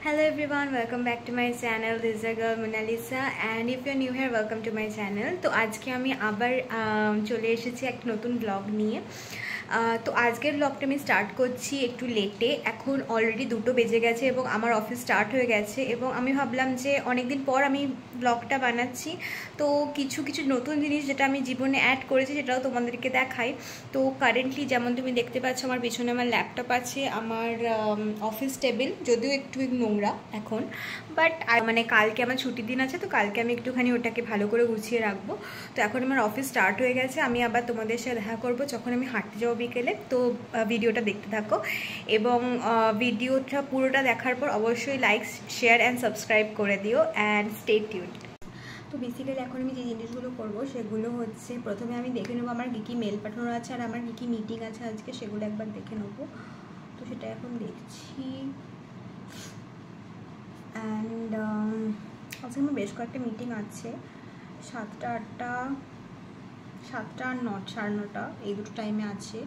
Hello everyone, welcome back to my channel. This is your girl Mona Lisa, and if you're new here, welcome to my channel. তো আজকে আমি আবার চলে এসেছি একটা নতুন ব্লগ নিয়ে। তো আজকের ব্লগটা আমি স্টার্ট করছি একটু লেটে। এখন অলরেডি 2টো বেজে গেছে এবং আমার অফিস স্টার্ট হয়ে গেছে এবং আমি ভাবলাম যে অনেকদিন পর আমি ব্লগটা বানাচ্ছি, তো কিছু কিছু নতুন জিনিস যেটা আমি জীবনে অ্যাড করেছি সেটাও তোমাদেরকে দেখাই। তো কারেন্টলি যেমন তুমি দেখতে পাচ্ছ আমার পিছনে আমার ল্যাপটপ আছে, আমার অফিস টেবিল যদিও একটু নোংরা এখন, বাট মানে কালকে আমার ছুটির দিন আছে, তো কালকে আমি একটুখানি ওটাকে ভালো করে গুছিয়ে রাখবো। তো এখন আমার অফিস স্টার্ট হয়ে গেছে, আমি আবার তোমাদের সাথে দেখা করবো যখন আমি হাঁটতে যাবো বিকেলে। তো ভিডিওটা দেখতে থাকো এবং ভিডিওটা পুরোটা দেখার পর অবশ্যই লাইক, শেয়ার অ্যান্ড সাবস্ক্রাইব করে দিও অ্যান্ড স্টে টিউনড। তো বেসিক্যালি এখন আমি যে জিনিসগুলো করবো সেগুলো হচ্ছে, প্রথমে আমি দেখে নেবো আমার কী কী মেল পাঠানো আছে আর আমার কী কী মিটিং আছে আজকে, সেগুলো একবার দেখে নেবো। তো সেটা এখন দেখছি। অ্যান্ড আজকে আমার বেশ কয়েকটা মিটিং আছে, 7টা 8টা, 7টা আর 9টা এই দুটো টাইমে আছে।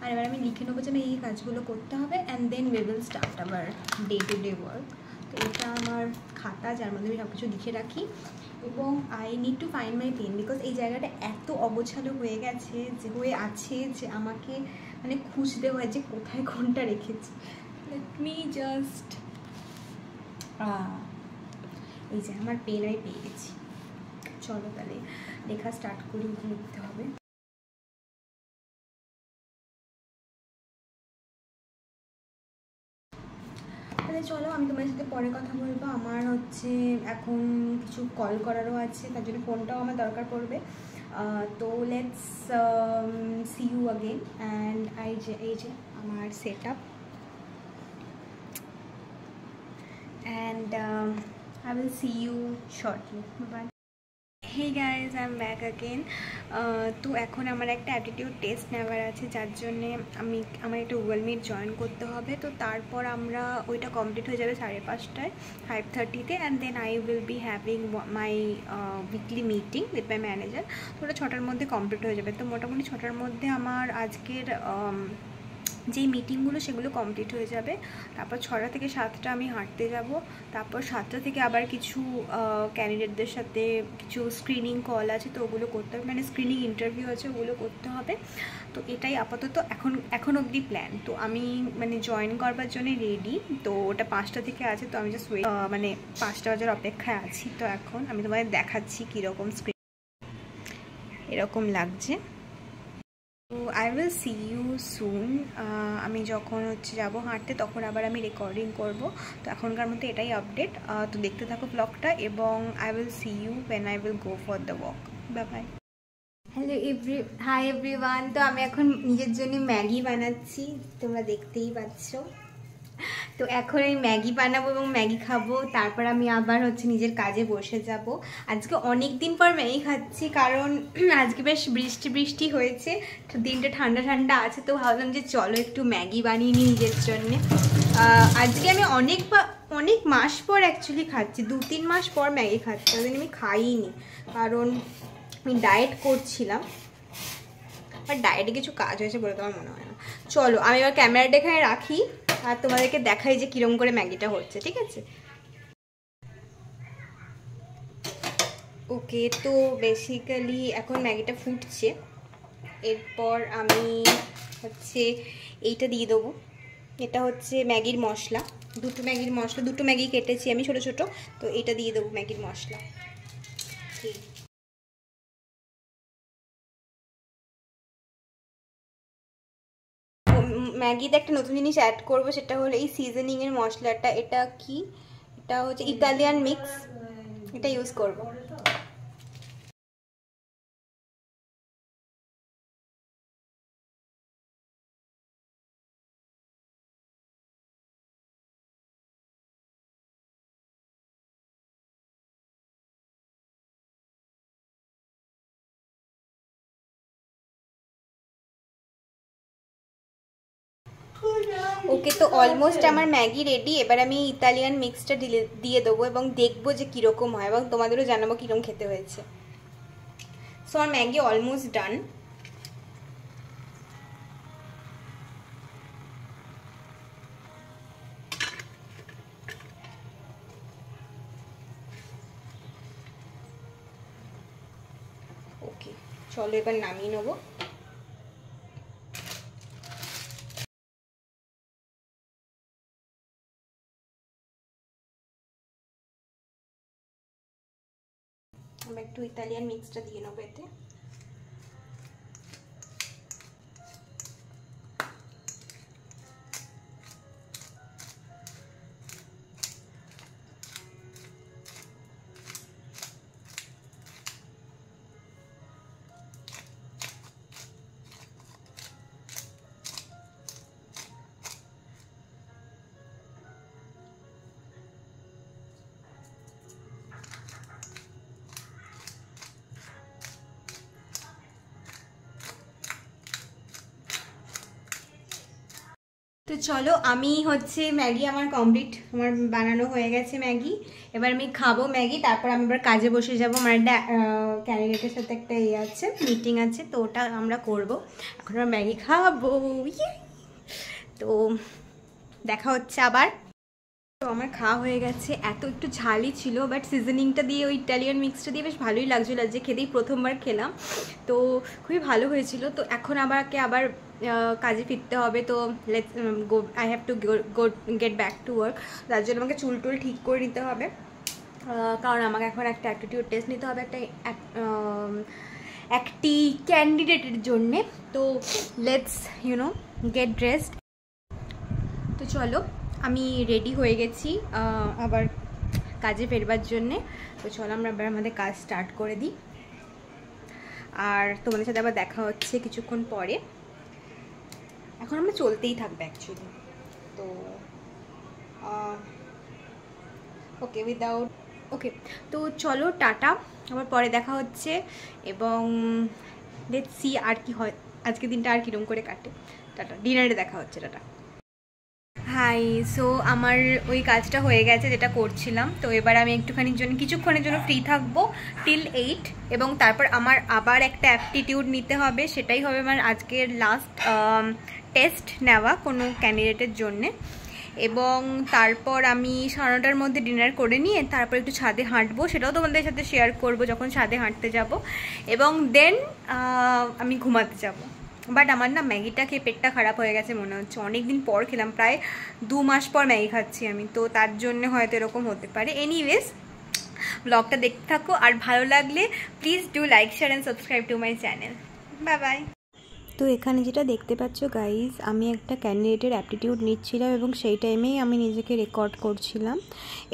আর এবার আমি লিখে নেবো যে আমি এই কাজগুলো করতে হবে, and then we will start our day to day work. তো এটা আমার খাতা যার মধ্যে আমি সব কিছু লিখে রাখি, এবং I need to find my pen because এই জায়গাটা এত অগোছালো হয়ে গেছে হয়ে আছে যে আমাকে মানে খুঁজতে হয় যে কোথায় কোনটা রেখেছি। লেট মি জাস্ট, এই যে আমার পেন আমি পেয়ে গেছি। চলো তাহলে লেখা স্টার্ট করি, লিখতে হবে। তাহলে চলো আমি তোমার সাথে পরে কথা বলবো। আমার হচ্ছে এখন কিছু কল করারও আছে, তার জন্য ফোনটাও আমার দরকার পড়বে। তো let's see you again. And এই যে আমার set up, and I will see you shortly. Bye. Hey guys, I'm back again. তো এখন আমার একটা অ্যাটিটিউড টেস্ট নেওয়ার আছে, যার জন্যে আমার একটা গুগল মিট জয়েন করতে হবে। তো তারপর আমরা ওইটা কমপ্লিট হয়ে যাবে 5:30টায়, 5:30তে, and then I will be having my weekly meeting with my manager. তো ওটা 6টার মধ্যে কমপ্লিট হয়ে যাবে। তো মোটামুটি 6টার মধ্যে আমার আজকের যেই মিটিংগুলো সেগুলো কমপ্লিট হয়ে যাবে। তারপর 6টা থেকে 7টা আমি হাঁটতে যাব। তারপর 7টা থেকে আবার কিছু ক্যান্ডিডেটদের সাথে কিছু স্ক্রিনিং কল আছে, তো ওগুলো করতে হবে, মানে স্ক্রিনিং ইন্টারভিউ আছে, ওগুলো করতে হবে। তো এটাই আপাতত এখন অবধি প্ল্যান। তো আমি মানে জয়েন করবার জন্য রেডি। তো ওটা 5টা থেকে আছে, তো আমি জাস্ট মানে 5টা বাজার অপেক্ষায় আছি। তো এখন আমি তোমাদের দেখাচ্ছি কীরকম স্ক্রিন এরকম লাগছে। তো I will see you soon. আমি যখন হচ্ছে যাবো হাঁটতে তখন আবার আমি রেকর্ডিং করব। তো এখনকার মধ্যে এটাই আপডেট। তো দেখতে থাকো ব্লগটা, এবং I will see you when I will go for the walk. Bye bye. Hi everyone. তো আমি এখন নিজের জন্য ম্যাগি বানাচ্ছি, তোমরা দেখতেই পাচ্ছ। তো এখন এই ম্যাগি বানাবো এবং ম্যাগি খাবো, তারপর আমি আবার হচ্ছে নিজের কাজে বসে যাব। আজকে অনেক দিন পর ম্যাগি খাচ্ছি, কারণ আজকে বেশ বৃষ্টি হয়েছে, দিনটা ঠান্ডা ঠান্ডা আছে। তো ভাবলাম যে চলো একটু ম্যাগি বানিয়ে নিই নিজের জন্যে। আজকে আমি অনেক মাস পর অ্যাকচুয়ালি খাচ্ছি, 2-3 মাস পর ম্যাগি খাচ্ছি। ওই দিন আমি খাইনি, কারণ আমি ডায়েট করছিলাম, আর ডায়েটে কিছু কাজ হয়েছে বলে তো আমার মনে হয় না। চলো আমি এবার ক্যামেরাটা এখানে রাখি আর তোমাদেরকে দেখাই যে কিরম করে ম্যাগিটা হচ্ছে, ঠিক আছে? ওকে, তো বেসিক্যালি এখন ম্যাগিটা ফুটছে। এরপর আমি হচ্ছে এইটা দিয়ে দেবো। এটা হচ্ছে ম্যাগির মশলা, দুটো ম্যাগি কেটেছি আমি ছোট ছোট। তো এটা দিয়ে দেবো ম্যাগির মশলা। ঠিক, ম্যাগিতে একটা নতুন জিনিস অ্যাড করবো, সেটা হলো এই সিজনিংয়ের মশলাটা। এটা কি, এটা হচ্ছে ইতালিয়ান মিক্স, এটা ইউজ করব। ওকে, তো অলমোস্ট আমার ম্যাগি রেডি। এবার আমি ইতালিয়ান মিক্সটা দিয়ে দেবো এবং দেখবো যে কীরকম হয়, এবং তোমাদেরও জানাবো কীরকম খেতে হয়েছে। সো আমার ম্যাগি অলমোস্ট ডান। চলো এবার নামিয়ে নেবো। আমরা একটু ইতালিয়ান মিক্সটা দিয়ে নেবো এতে। তো চলো আমি হচ্ছে ম্যাগি আমার কমপ্লিট, আমার বানানো হয়ে গেছে ম্যাগি। এবার আমি খাবো ম্যাগি, তারপর আমি এবার কাজে বসে যাবো। আমার একটা ক্যান্ডিডেটের সাথে একটা আছে, মিটিং আছে, তো ওটা আমরা করব। এখন আমরা ম্যাগি খাবো। তো দেখা হচ্ছে আবার। তো আমার খাওয়া হয়ে গেছে। এত একটু ঝালই ছিল, বাট সিজনিংটা দিয়ে ওই ইটালিয়ান মিক্সটা দিয়ে বেশ ভালোই লাগছিলো। যে খেতেই প্রথমবার খেলাম, তো খুবই ভালো হয়েছিল। তো এখন আবার কাজে ফিরতে হবে। তো let's go, I have to get back to work. তার জন্য আমাকে চুল টুল ঠিক করে নিতে হবে, কারণ আমাকে এখন একটা অ্যাপটিটিউড টেস্ট নিতে হবে একটি ক্যান্ডিডেটের জন্যে। তো লেটস গেট ড্রেসড। তো চলো আমি রেডি হয়ে গেছি আবার কাজে ফেরবার জন্যে। তো চলো আমরা আবার আমাদের কাজ স্টার্ট করে দিই, আর তোমাদের সাথে আবার দেখা হচ্ছে কিছুক্ষণ পরে। এখন আমরা চলতেই থাকবে অ্যাকচুয়ালি। তো ওকে, তো চলো টাটা, আবার পরে দেখা হচ্ছে। এবং লেটস সি আর কি হয়, আজকে দিনটা আর কিরম করে কাটে। টাটা, ডিনারে দেখা হচ্ছে, টাটা। হাই, সো আমার ওই কাজটা হয়ে গেছে যেটা করছিলাম। তো এবার আমি কিছুক্ষণের জন্য ফ্রি থাকবো টিল 8, এবং তারপর আমার আবার একটা অ্যাপটিটিউড নিতে হবে। সেটাই হবে আমার আজকের লাস্ট টেস্ট নেওয়া কোনো ক্যান্ডিডেটের জন্যে। এবং তারপর আমি 9:30টার মধ্যে ডিনার করে নিয়ে তারপর একটু ছাদে হাঁটবো, সেটাও তোমাদের সাথে শেয়ার করব যখন ছাদে হাঁটতে যাব। এবং দেন আমি ঘুমাতে যাব। বাট আমার না ম্যাগিটা খেয়ে পেটটা খারাপ হয়ে গেছে মনে হচ্ছে। অনেক দিন পর খেলাম, প্রায় 2 মাস পর ম্যাগি খাচ্ছি আমি, তো তার জন্য হয়তো এরকম হতে পারে। এনিওয়েজ, ব্লগটা দেখতে থাকো, আর ভালো লাগলে please do like, share and subscribe to my channel. Bye bye. তো এখানে যেটা দেখতে পাচ্ছ গাইজ, আমি একটা ক্যান্ডিডেটের অ্যাপটিটিউড নিচ্ছিলাম এবং সেই টাইমেই আমি নিজেকে রেকর্ড করছিলাম।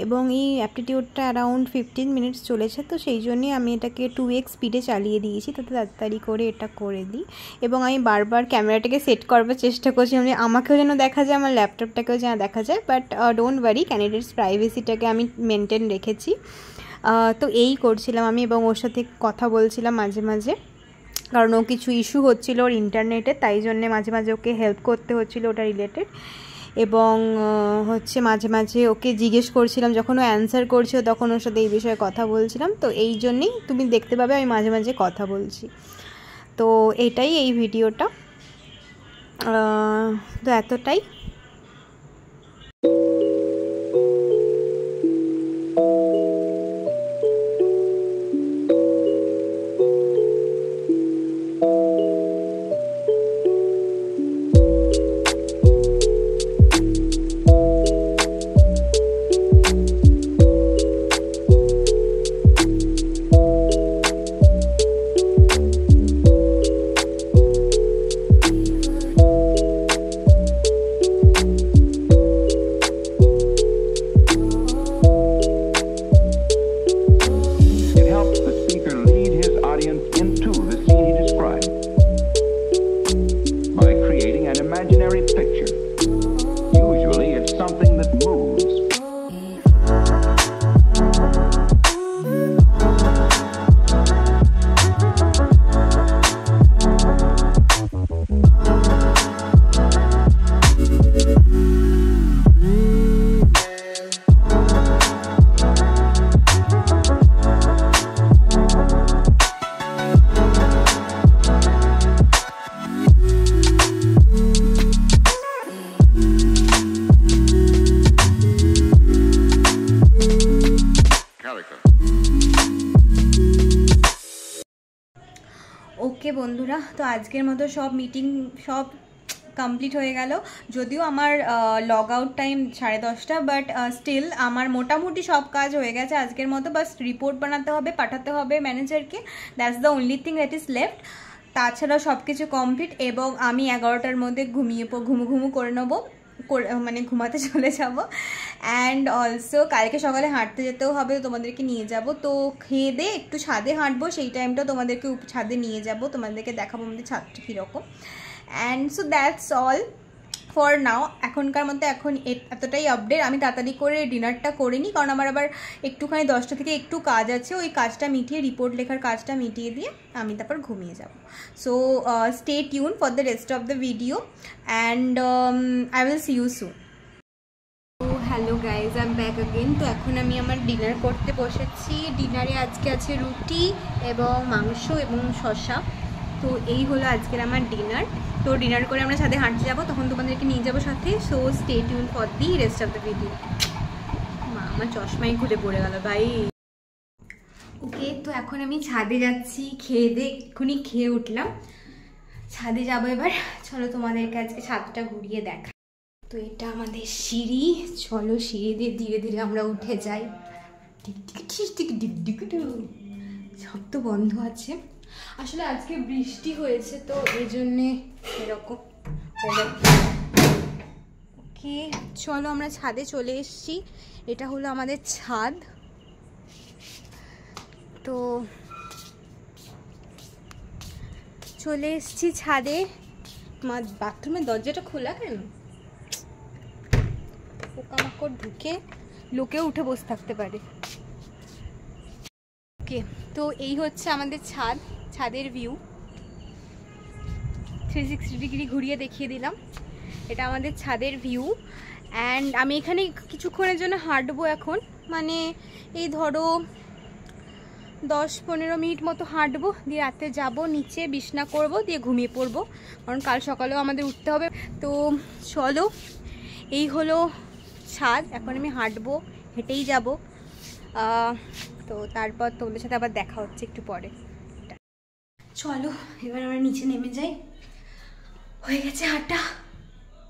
এবং এই অ্যাপটিটিউডটা অ্যারাউন্ড 15 মিনিটস চলেছে, তো সেই জন্যই আমি এটাকে 2x স্পিডে চালিয়ে দিয়েছি, তাতে তাড়াতাড়ি করে এটা করে দিই। এবং আমি বারবার ক্যামেরাটাকে সেট করবার চেষ্টা করছি, মানে আমাকেও যেন দেখা যায়, আমার ল্যাপটপটাকেও যেন দেখা যায়। বাট ডোন্ট ওয়ারি, ক্যান্ডিডেটস প্রাইভেসিটাকে আমি মেনটেন রেখেছি। তো এই করছিলাম আমি, এবং ওর সাথে কথা বলছিলাম মাঝে মাঝে, কারণ ও কিছু ইস্যু হচ্ছিল ওর ইন্টারনেটে, তাই জন্যে মাঝে মাঝে ওকে হেল্প করতে হচ্ছিলো ওটা রিলেটেড। এবং হচ্ছে মাঝে মাঝে ওকে জিজ্ঞেস করছিলাম, যখন ও অ্যান্সার করছিল তখন ওর সাথে এই বিষয়ে কথা বলছিলাম। তো এই জন্যেই তুমি দেখতে পাবে আমি মাঝে মাঝে কথা বলছি। তো এটাই এই ভিডিওটা, তো এতটাই। বন্ধুরা, তো আজকের মতো সব মিটিং সব কমপ্লিট হয়ে গেল। যদিও আমার log out time 10:30, but still আমার মোটামুটি সব কাজ হয়ে গেছে আজকের মতো। বাস রিপোর্ট বানাতে হবে, পাঠাতে হবে ম্যানেজারকে, that's the only thing that is left. তাছাড়া সব কিছু কমপ্লিট এবং আমি 11টার মধ্যে ঘুমু করে নেবো, মানে ঘুমাতে চলে যাব। অ্যান্ড অলসো কালকে সকালে হাঁটতে যেতেও হবে, তোমাদেরকে নিয়ে যাব। তো খেয়ে দিয়ে একটু ছাদে হাঁটবো, সেই টাইমটা তোমাদেরকে ছাদে নিয়ে যাব, তোমাদেরকে দেখাবো আমাদের ছাদটা কীরকম। And so that's all for now. এখনকার মধ্যে এখন এতটাই আপডেট। আমি তাড়াতাড়ি করে ডিনারটা করে নিই, কারণ আমার আবার একটুখানি 10টা থেকে একটু কাজ আছে, ওই কাজটা মিটিয়ে, রিপোর্ট লেখার কাজটা মিটিয়ে দিয়ে আমি তারপর ঘুমিয়ে যাব। So stay tune for the rest of the video and I will see you soon. Hello guys, I am back again. তো এখন আমি আমার ডিনার করতে বসেছি। ডিনারে আজকে আছে রুটি এবং মাংস এবং শসা। তো এই হলো আজকের আমার ডিনার। তো ডিনার করে আমরা ছাদে হাঁটতে যাবো, তখন তোমাদেরকে নিয়ে যাবো সাথে। So stay tune for the rest of the video. মা, আমার চশমাই খুলে পড়ে গেল ভাই। ওকে, তো এখন আমি ছাদে যাচ্ছি, খেয়ে দিয়ে এক্ষুনি খেয়ে উঠলাম। ছাদে যাবো এবার। চলো তোমাদেরকে আজকে ছাদটা ঘুরিয়ে দেখা। তো এটা আমাদের সিঁড়ি। চলো সিঁড়ি দিয়ে ধীরে ধীরে আমরা উঠে যাই। সব তো বন্ধ আছে, আসলে আজকে বৃষ্টি হয়েছে তো এই জন্যে এরকম। ওকে, চলো আমরা ছাদে চলে এসেছি। এটা হলো আমাদের ছাদ। তো চলে এসেছি ছাদে। বাথরুমের দরজাটা খোলা কেন? পোকামাকড় ঢুকে লোকেও উঠে বসে থাকতে পারে। ওকে, তো এই হচ্ছে আমাদের ছাদ, ছাদের ভিউ। 360 ডিগ্রি ঘুরিয়ে দেখিয়ে দিলাম। এটা আমাদের ছাদের ভিউ। অ্যান্ড আমি এখানে কিছুক্ষণের জন্য হাঁটবো এখন, মানে এই ধরো 10-15 মিনিট মতো হাঁটবো, দিয়ে রাতে যাবো নিচে, বিছনা করব, দিয়ে ঘুমিয়ে পড়বো, কারণ কাল সকালেও আমাদের উঠতে হবে। তো চলো, এই হলো ছাদ। এখন আমি হাঁটবো, হেঁটেই যাব। তো তারপর তোমাদের সাথে আবার দেখা হচ্ছে একটু পরে। চলো এবার আমরা নিচে নেমে যাই। হয়ে গেছে হাঁটা,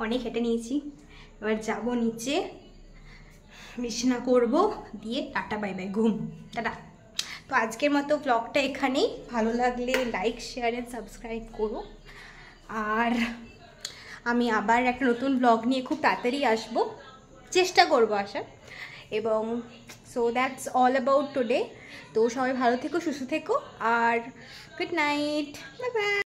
অনেক হেঁটে নিয়েছি। এবার যাব নিচে, বিছানা করব, দিয়ে টাটা বাই বাই, ঘুম, টাটা। তো আজকের মতো ব্লগটা এখানেই। ভালো লাগলে লাইক, শেয়ার অ্যান্ড সাবস্ক্রাইব করো। আর আমি আবার একটা নতুন ব্লগ নিয়ে খুব তাড়াতাড়ি আসবো, চেষ্টা করবো আসার। এবং so that's all about today. তো সবাই ভালো থেকো, সুস্থ থেকো, আর গুড নাইট, বাই বাই।